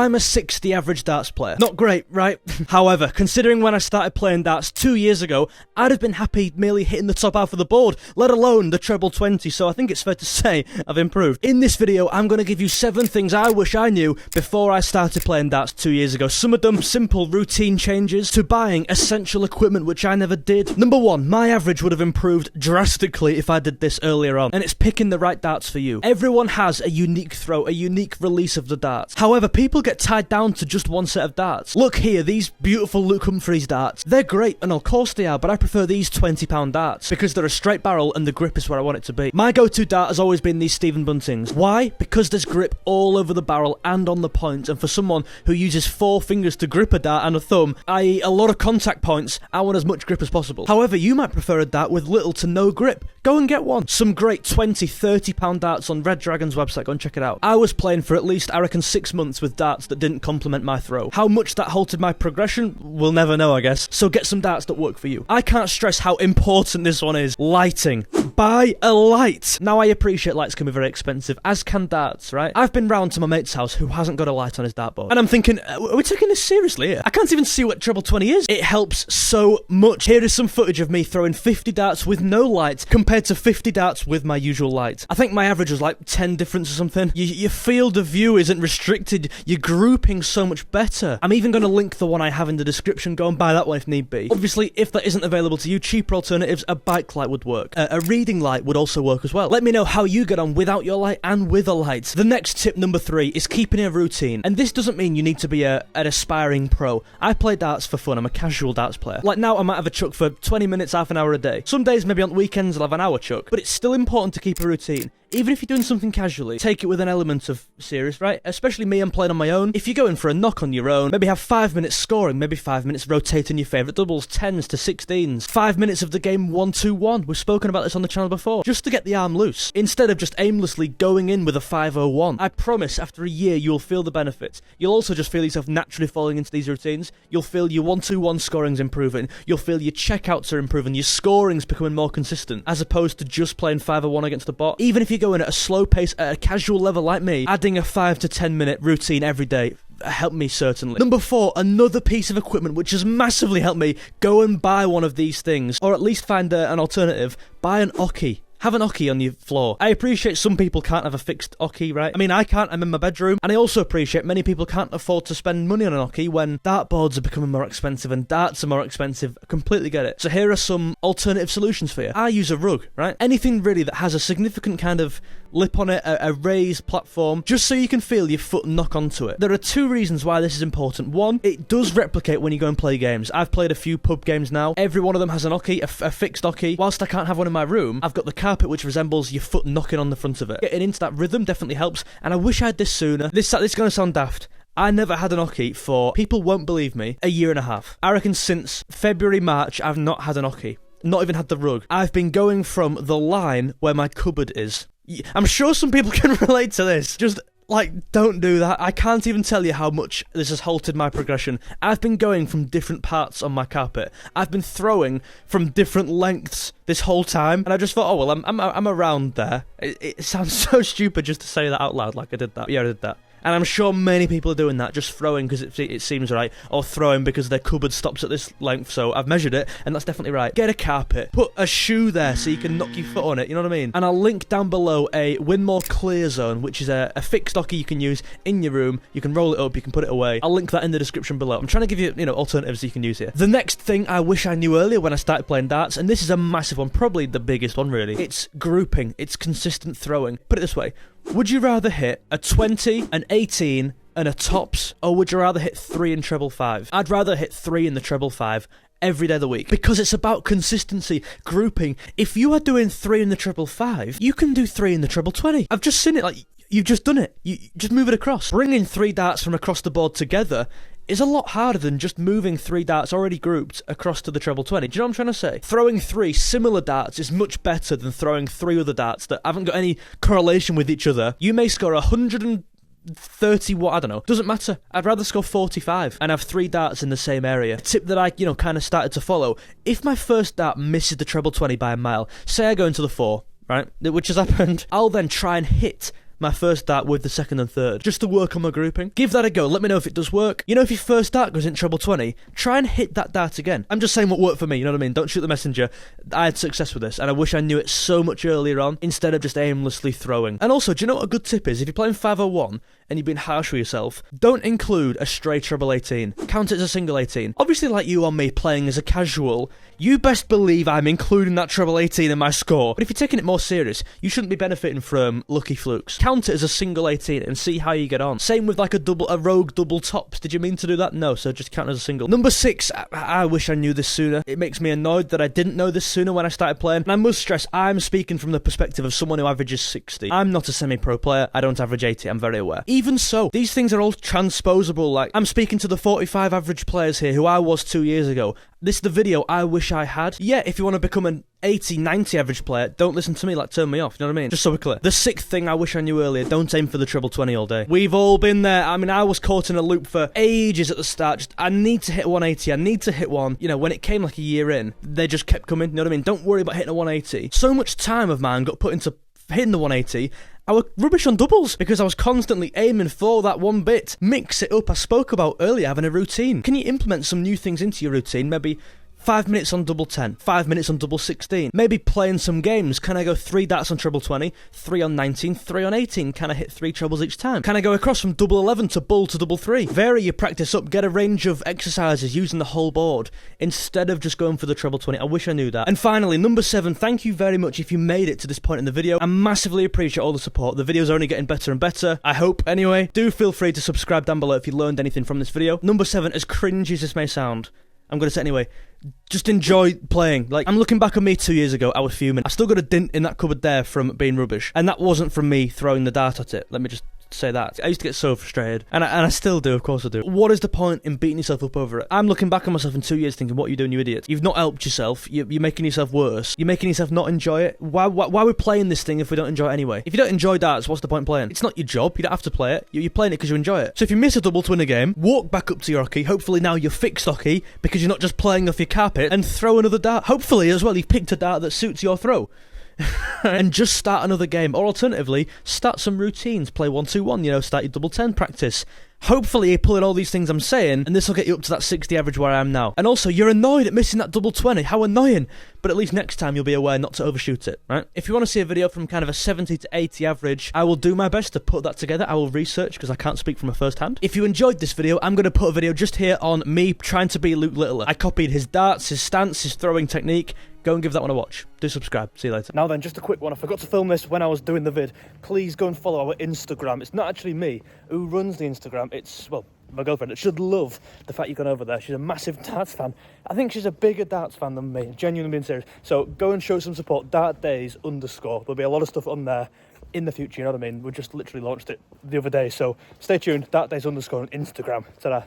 I'm a 60 average darts player. Not great, right? However, considering when I started playing darts 2 years ago, I'd have been happy merely hitting the top half of the board, let alone the treble 20, so I think it's fair to say I've improved. In this video, I'm going to give you 7 things I wish I knew before I started playing darts 2 years ago. Some of them simple routine changes to buying essential equipment which I never did. Number 1, my average would have improved drastically if I did this earlier on, and it's picking the right darts for you. Everyone has a unique throw, a unique release of the darts. However, people get tied down to just one set of darts. Look here, these beautiful Luke Humphreys darts. They're great, and of course they are, but I prefer these £20 darts because they're a straight barrel and the grip is where I want it to be. My go-to dart has always been these Stephen Buntings. Why? Because there's grip all over the barrel and on the point, and for someone who uses 4 fingers to grip a dart and a thumb, i.e. a lot of contact points, I want as much grip as possible. However, you might prefer a dart with little to no grip. Go and get one. Some great £20, £30 darts on Red Dragon's website, go and check it out. I was playing for at least, I reckon, 6 months with darts that didn't complement my throw. How much that halted my progression, we'll never know, I guess. So get some darts that work for you. I can't stress how important this one is. Lighting. Buy a light. Now, I appreciate lights can be very expensive, as can darts, right? I've been round to my mate's house who hasn't got a light on his dartboard, and I'm thinking, are we taking this seriously here? I can't even see what treble 20 is. It helps so much. Here is some footage of me throwing 50 darts with no light compared to 50 darts with my usual light. I think my average was like 10 difference or something. Your field of view isn't restricted. You're grouping so much better. I'm even going to link the one I have in the description. Go and buy that one if need be. Obviously, if that isn't available to you, cheaper alternatives, a bike light would work. A reading light would also work as well. Let me know how you get on without your light and with a light. The next tip, number 3, is keeping a routine. And this doesn't mean you need to be an aspiring pro. I play darts for fun. I'm a casual darts player. Like now, I might have a chuck for 20 minutes, half an hour a day. Some days, maybe on weekends, I'll have an hour chuck. But it's still important to keep a routine. Even if you're doing something casually, take it with an element of serious, right? Especially me, I'm playing on my own. If you're going for a knock on your own, maybe have 5 minutes scoring, maybe 5 minutes rotating your favourite doubles, 10s to 16s, 5 minutes of the game 1-2-1. We've spoken about this on the channel before. Just to get the arm loose, instead of just aimlessly going in with a 5-0-1. I promise, after a year, you'll feel the benefits. You'll also just feel yourself naturally falling into these routines. You'll feel your 1-2-1 scoring's improving. You'll feel your checkouts are improving. Your scoring's becoming more consistent, as opposed to just playing 5-0-1 against the bot. Even if you're going at a slow pace at a casual level like me, adding a 5 to 10 minute routine every day helped me certainly. Number 4, another piece of equipment which has massively helped me. Go and buy one of these things, or at least find an alternative. Buy an oche. Have an oche on your floor. I appreciate some people can't have a fixed oche, right? I mean, I can't, I'm in my bedroom, and I also appreciate many people can't afford to spend money on an oche when dartboards are becoming more expensive and darts are more expensive. I completely get it. So here are some alternative solutions for you. I use a rug, right? Anything really that has a significant kind of lip on it, a raised platform, just so you can feel your foot knock onto it. There are 2 reasons why this is important. 1, it does replicate when you go and play games. I've played a few pub games now. Every one of them has an oche, a fixed oche. Whilst I can't have one in my room, I've got the carpet which resembles your foot knocking on the front of it. Getting into that rhythm definitely helps, and I wish I had this sooner. This is going to sound daft. I never had an oche for, people won't believe me, a year and a half. I reckon since February, March, I've not had an oche. Not even had the rug. I've been going from the line where my cupboard is. I'm sure some people can relate to this. Just, like, don't do that. I can't even tell you how much this has halted my progression. I've been going from different parts on my carpet. I've been throwing from different lengths this whole time, and I just thought, oh well, I'm around there. It sounds so stupid just to say that out loud, like I did that. Yeah, I did that. And I'm sure many people are doing that, just throwing because it seems right, or throwing because their cupboard stops at this length, so I've measured it, and that's definitely right. Get a carpet, put a shoe there so you can knock your foot on it, you know what I mean? And I'll link down below a Winmore Clear Zone, which is a fixed oche you can use in your room. You can roll it up, you can put it away. I'll link that in the description below. I'm trying to give you, alternatives you can use here. The next thing I wish I knew earlier when I started playing darts, and this is a massive one, probably the biggest one really, it's grouping, it's consistent throwing. Put it this way. Would you rather hit a 20, an 18, and a tops, or would you rather hit 3 in treble 5? I'd rather hit 3 in the treble 5 every day of the week, because it's about consistency, grouping. If you are doing 3 in the treble 5, you can do 3 in the treble 20. I've just seen it, like, you've just done it. You just move it across. Bringing 3 darts from across the board together is a lot harder than just moving 3 darts already grouped across to the treble 20. Do you know what I'm trying to say? Throwing 3 similar darts is much better than throwing 3 other darts that haven't got any correlation with each other. You may score 130 what, I don't know. Doesn't matter. I'd rather score 45 and have 3 darts in the same area. A tip that I, kind of started to follow. If my first dart misses the treble 20 by a mile, say I go into the 4, right, which has happened, I'll then try and hit my first dart with the second and third, just to work on my grouping. Give that a go, let me know if it does work. You know, if your first dart goes in treble 20, try and hit that dart again. I'm just saying what worked for me, you know what I mean? Don't shoot the messenger. I had success with this, and I wish I knew it so much earlier on, instead of just aimlessly throwing. And also, do you know what a good tip is? If you're playing 501, and you've been harsh with yourself, don't include a stray treble 18. Count it as a single 18. Obviously, like you or me playing as a casual, you best believe I'm including that treble 18 in my score. But if you're taking it more serious, you shouldn't be benefiting from lucky flukes. Count it as a single 18 and see how you get on. Same with like a rogue double tops. Did you mean to do that? No, so just count it as a single. Number 6, I wish I knew this sooner. It makes me annoyed that I didn't know this sooner when I started playing. And I must stress, I'm speaking from the perspective of someone who averages 60. I'm not a semi-pro player. I don't average 80, I'm very aware. Even so, these things are all transposable. Like, I'm speaking to the 45 average players here who I was 2 years ago. This is the video I wish I had. Yeah, if you want to become an 80, 90 average player, don't listen to me, like, turn me off, you know what I mean? Just so we're clear. The 6th thing I wish I knew earlier, don't aim for the treble 20 all day. We've all been there. I mean, I was caught in a loop for ages at the start. Just, I need to hit 180, I need to hit one. You know, when it came like a year in, they just kept coming, you know what I mean? Don't worry about hitting a 180. So much time of mine got put into hitting the 180, I was rubbish on doubles because I was constantly aiming for that one bit. Mix it up. I spoke about earlier having a routine. Can you implement some new things into your routine? Maybe 5 minutes on double 10, 5 minutes on double 16. Maybe playing some games. Can I go 3 darts on treble 20, 3 on 19, 3 on 18? Can I hit 3 trebles each time? Can I go across from double 11 to bull to double 3? Vary your practice up. Get a range of exercises using the whole board instead of just going for the treble 20. I wish I knew that. And finally, number 7, thank you very much if you made it to this point in the video. I massively appreciate all the support. The video's only getting better and better, I hope. Anyway, do feel free to subscribe down below if you learned anything from this video. Number 7, as cringe as this may sound, I'm going to say it anyway, just enjoy playing. Like, I'm looking back on me 2 years ago, I was fuming. I still got a dint in that cupboard there from being rubbish. And that wasn't from me throwing the dart at it. Let me just say that. I used to get so frustrated. And I still do, of course I do. What is the point in beating yourself up over it? I'm looking back on myself in 2 years thinking, what are you doing, you idiot? You've not helped yourself. You're making yourself worse. You're making yourself not enjoy it. Why are we playing this thing if we don't enjoy it anyway? If you don't enjoy darts, what's the point in playing? It's not your job. You don't have to play it. You're playing it because you enjoy it. So if you miss a double to win a game, walk back up to your hockey. Hopefully now you're fixed hockey because you're not just playing off your carpet, and throw another dart. Hopefully as well you've picked a dart that suits your throw. And just start another game, or alternatively start some routines. Play 1-2-1, you know, start your double 10 practice. Hopefully you're pulling all these things I'm saying, and this will get you up to that 60 average where I am now. And also, you're annoyed at missing that double 20. How annoying. But at least next time you'll be aware not to overshoot it, right? If you want to see a video from kind of a 70 to 80 average, I will do my best to put that together. I will research because I can't speak from a first hand. If you enjoyed this video, I'm going to put a video just here on me trying to be Luke Littler. I copied his darts, his stance, his throwing technique. Go and give that one a watch. Do subscribe. See you later. Now then, just a quick one. I forgot to film this when I was doing the vid. Please go and follow our Instagram. It's not actually me who runs the Instagram. It's, well, my girlfriend. It should love the fact you've gone over there. She's a massive darts fan. I think she's a bigger darts fan than me. Genuinely being serious. So go and show some support. DartDays_. There'll be a lot of stuff on there in the future, you know what I mean? We just literally launched it the other day. So stay tuned. DartDays_ on Instagram. Ta-da.